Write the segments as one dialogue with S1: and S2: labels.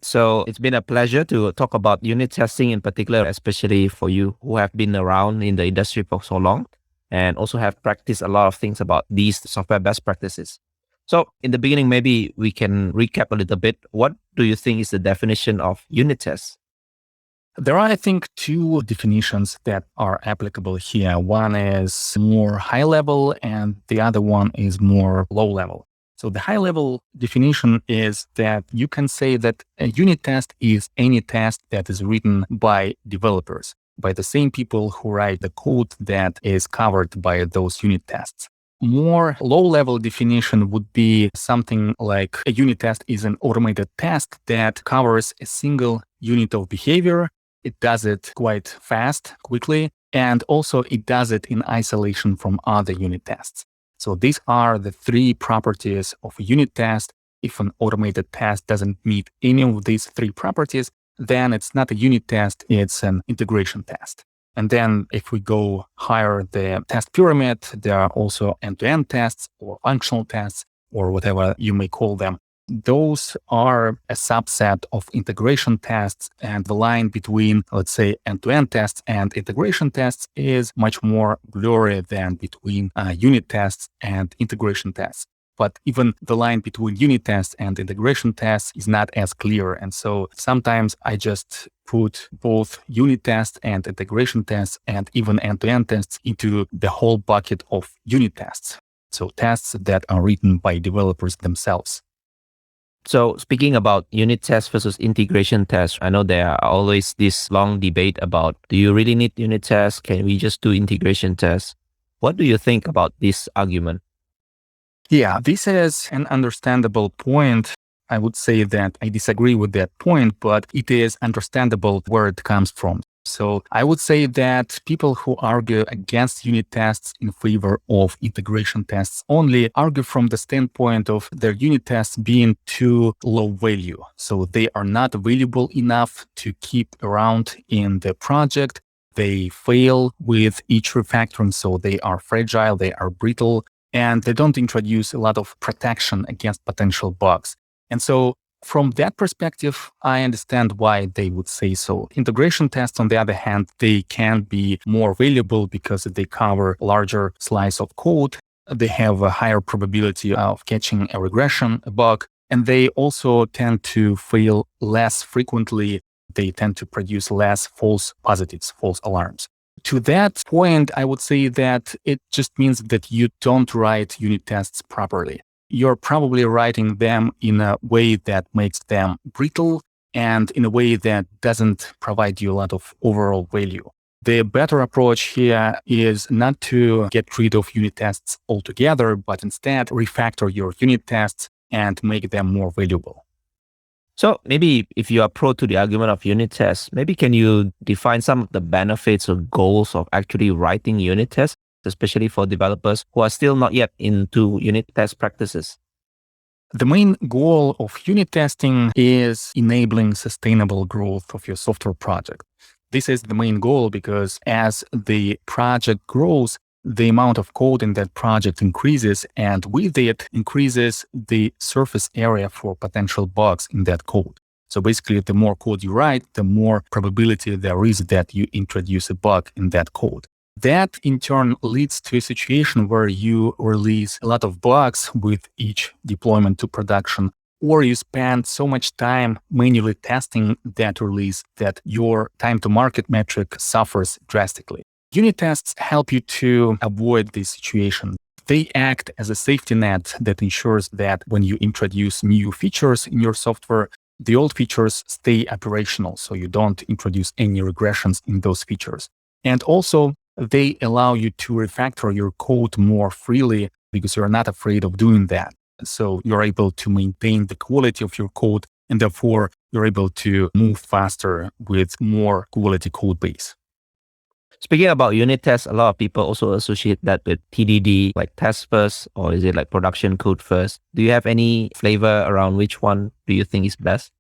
S1: So it's been a pleasure to talk about unit testing in particular, especially for you who have been around in the industry for so long and also have practiced a lot of things about these software best practices. So in the beginning, maybe we can recap a little bit. What do you think is the definition of unit tests?
S2: There are, I think, two definitions that are applicable here. One is more high level and the other one is more low level. So the high level definition is that you can say that a unit test is any test that is written by developers, by the same people who write the code that is covered by those unit tests. More low-level definition would be something like a unit test is an automated test that covers a single unit of behavior. It does it quite fast, quickly, and also it does it in isolation from other unit tests. So these are the three properties of a unit test. If an automated test doesn't meet any of these three properties, then it's not a unit test, it's an integration test. And then if we go higher the test pyramid, there are also end-to-end tests or functional tests or whatever you may call them. Those are a subset of integration tests, and the line between, let's say, end-to-end tests and integration tests is much more blurry than between unit tests and integration tests. But even the line between unit tests and integration tests is not as clear. And so sometimes I just put both unit tests and integration tests and even end-to-end tests into the whole bucket of unit tests. So tests that are written by developers themselves.
S1: So speaking about unit tests versus integration tests, I know there are always this long debate about, do you really need unit tests? Can we just do integration tests? What do you think about this argument?
S2: Yeah, this is an understandable point. I would say that I disagree with that point, but it is understandable where it comes from. So I would say that people who argue against unit tests in favor of integration tests only argue from the standpoint of their unit tests being too low value. So they are not valuable enough to keep around in the project. They fail with each refactoring, so they are fragile, they are brittle, and they don't introduce a lot of protection against potential bugs. And so from that perspective, I understand why they would say so. Integration tests, on the other hand, they can be more valuable because they cover a larger slice of code. They have a higher probability of catching a regression, a bug, and they also tend to fail less frequently. They tend to produce less false positives, false alarms. To that point, I would say that it just means that you don't write unit tests properly. You're probably writing them in a way that makes them brittle and in a way that doesn't provide you a lot of overall value. The better approach here is not to get rid of unit tests altogether, but instead refactor your unit tests and make them more valuable.
S1: So maybe if you are pro to the argument of unit tests, maybe can you define some of the benefits or goals of actually writing unit tests, especially for developers who are still not yet into unit test practices?
S2: The main goal of unit testing is enabling sustainable growth of your software project. This is the main goal because as the project grows, the amount of code in that project increases, and with it increases the surface area for potential bugs in that code. So basically, the more code you write, the more probability there is that you introduce a bug in that code. That in turn leads to a situation where you release a lot of bugs with each deployment to production, or you spend so much time manually testing that release that your time to market metric suffers drastically. Unit tests help you to avoid this situation. They act as a safety net that ensures that when you introduce new features in your software, the old features stay operational, so you don't introduce any regressions in those features. And also, they allow you to refactor your code more freely because you're not afraid of doing that. So you're able to maintain the quality of your code, and therefore you're able to move faster with more quality code base.
S1: Speaking about unit tests, a lot of people also associate that with TDD, like test first, or is it like production code first? Do you have any flavor around which one do you think is best?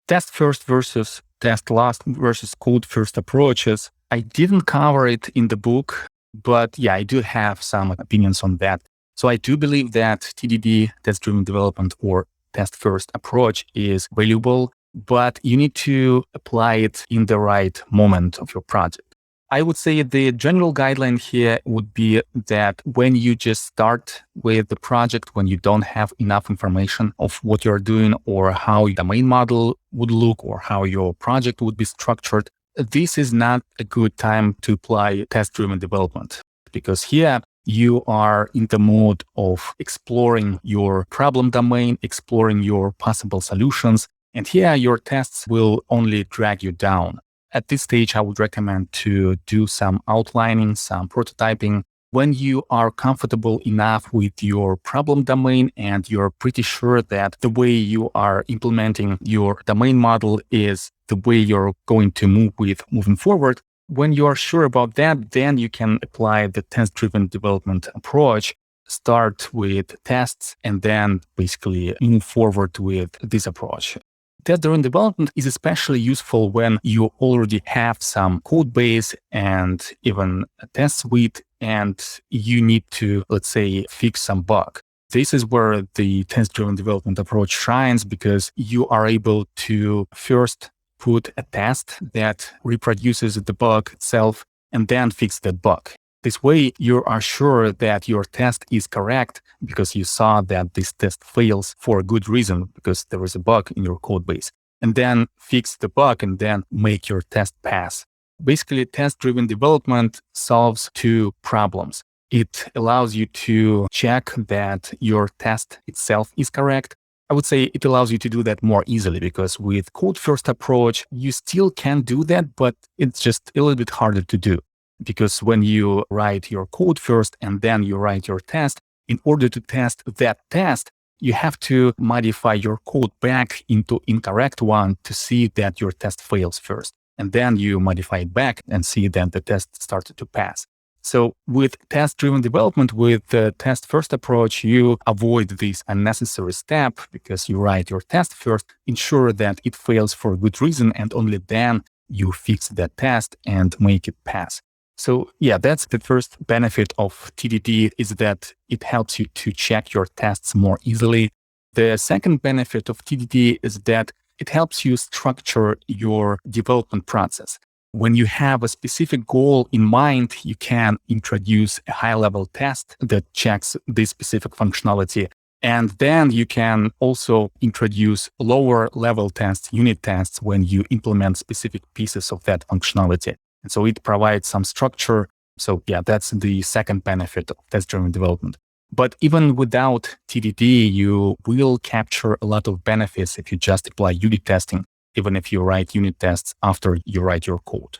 S2: Test first versus test last versus code first approaches. I didn't cover it in the book, but yeah, I do have some opinions on that. So I do believe that TDD, test-driven development, or test first approach is valuable but you need to apply it in the right moment of your project. I would say the general guideline here would be that when you just start with the project, when you don't have enough information of what you're doing or how the main model would look or how your project would be structured, this is not a good time to apply test-driven development, because here you are in the mode of exploring your problem domain, exploring your possible solutions, and here your tests will only drag you down. At this stage, I would recommend to do some outlining, some prototyping. When you are comfortable enough with your problem domain and you're pretty sure that the way you are implementing your domain model is the way you're going to move with moving forward, when you are sure about that, then you can apply the test-driven development approach, start with tests, and then basically move forward with this approach. Test-driven development is especially useful when you already have some code base and even a test suite, and you need to, let's say, fix some bug. This is where the test-driven development approach shines, because you are able to first put a test that reproduces the bug itself and then fix that bug. This way, you are sure that your test is correct because you saw that this test fails for a good reason, because there is a bug in your code base. And then fix the bug and then make your test pass. Basically, test-driven development solves two problems. It allows you to check that your test itself is correct. I would say it allows you to do that more easily, because with code-first approach, you still can do that, but it's just a little bit harder to do. Because when you write your code first and then you write your test, in order to test that test, you have to modify your code back into incorrect one to see that your test fails first. And then you modify it back and see that the test started to pass. So with test-driven development, with the test-first approach, you avoid this unnecessary step because you write your test first, ensure that it fails for a good reason, and only then you fix that test and make it pass. So yeah, that's the first benefit of TDD, is that it helps you to check your tests more easily. The second benefit of TDD is that it helps you structure your development process. When you have a specific goal in mind, you can introduce a high-level test that checks this specific functionality. And then you can also introduce lower-level tests, unit tests, when you implement specific pieces of that functionality. And so it provides some structure. So yeah, that's the second benefit of test-driven development. But even without TDD, you will capture a lot of benefits if you just apply unit testing, even if you write unit tests after you write your code.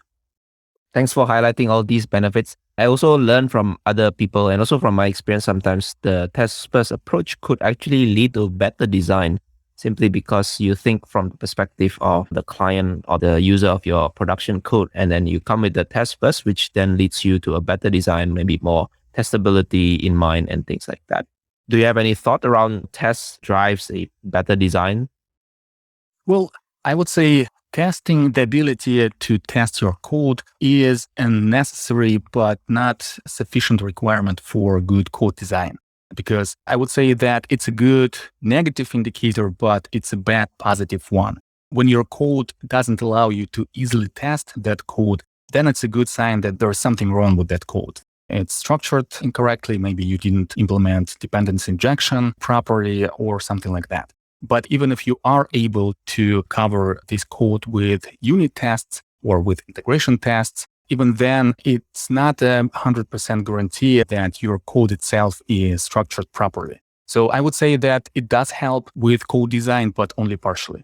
S1: Thanks for highlighting all these benefits. I also learned from other people, and also from my experience, sometimes the test-first approach could actually lead to better design, simply because you think from the perspective of the client or the user of your production code, and then you come with the test first, which then leads you to a better design, maybe more testability in mind and things like that. Do you have any thought around test drives a better design?
S2: Well, I would say testing the ability to test your code is a necessary but not sufficient requirement for good code design. Because I would say that it's a good negative indicator, but it's a bad positive one. When your code doesn't allow you to easily test that code, then it's a good sign that there's something wrong with that code. It's structured incorrectly. Maybe you didn't implement dependency injection properly or something like that. But even if you are able to cover this code with unit tests or with integration tests, even then, it's not a 100% guarantee that your code itself is structured properly. So I would say that it does help with code design, but only partially.